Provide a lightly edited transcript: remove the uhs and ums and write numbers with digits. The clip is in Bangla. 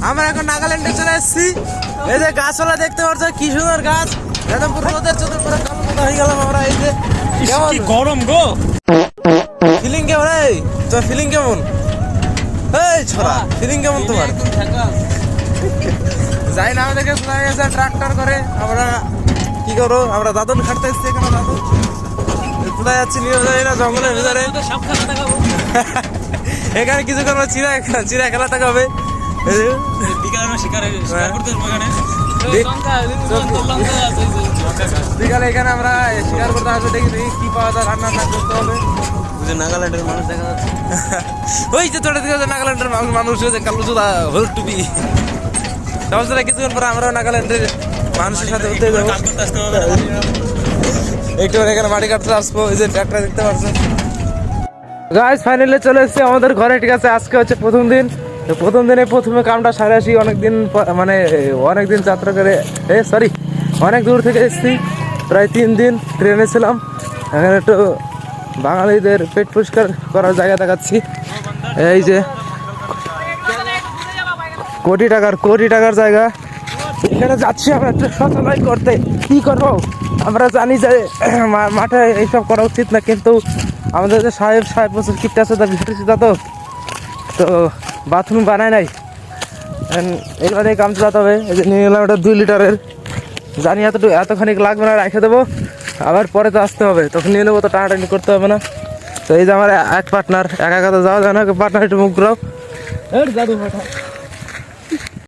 আমরা এখন নাগাল্যান্ডে চলে এসেছি। এই যে গাছপালা দেখতে পাচ্ছ, কি সুন্দর গাছ। একদম পুরো রোদের চতুর্পাশে কালো কালো হয়ে গেলাম আমরা। এই যে কি গরম গো, ফিলিং কেমন? এই তোমার ফিলিং কেমন? এই ছোড়া ফিলিং কেমন তোমার? যাই না, আমাদেরকে শোনা গেছে ট্রাক্টর করে। আমরা কি করবো, আমরা দাদন খাটতে এসেছি এখানে। দাদন কোথায় যাচ্ছি নিয়ে যাই না, জঙ্গলের ভিতরে। এখানে কিছুক্ষণ চিরা খেলা থাকা হবে। বিকালে এখানে আমরা শিকার করতে আসবো, দেখি কি পাওয়া যায়, রান্না করতে হবে। নাগাল্যান্ডের মানুষ দেখা যাচ্ছে। ওই যে তোর দিকে নাগাল্যান্ডের মানুষ হয়েছে কালো জুতা হল টুপি। তারপরে কিছুক্ষণ পরে আমরাও নাগাল্যান্ডের মানুষের সাথে উঠতে যাবো। একটু এখানে মাটি কাটতে আসবো। এই যে ট্রাক্টর দেখতে পাচ্ছেন। গাইস ফাইনালি চলে এসেছি আমাদের ঘরে। ঠিক আছে, আজকে হচ্ছে প্রথম দিন। তো প্রথম দিনে প্রথমে কামটা সারে আসি। অনেকদিন মানে অনেকদিন যাত্রা করে, অনেক দূর থেকে এসেছি। প্রায় 3 দিন ট্রেনে ছিলাম। এখানে একটু বাঙালিদের পেট পরিষ্কার করার জায়গা দেখাচ্ছি। এই যে কোটি টাকার জায়গা। এখানে যাচ্ছি আমরা একটু শৌচালয় করতে। কি করবো, আমরা জানি যে মাঠে এইসব করা উচিত না, কিন্তু আমাদের যে সাহেব বছর কিপটা আছে, তার ভিতরে তো বাথরুম বানায় নাই। এগুলো দিয়ে কাম চালাতে হবে। এই যে নিয়ে গেলাম একটা 2 লিটারের। জানি এতখানি লাগবে না, রেখে দেবো। আবার পরে তো আসতে হবে, তখন নিয়ে নেবো, তো টানাটানি করতে হবে না। তো এই যে আমার এক পার্টনার, একা তো যাওয়া যায় না। পার্টনার একটু মুখ ঘুরাও। দাদু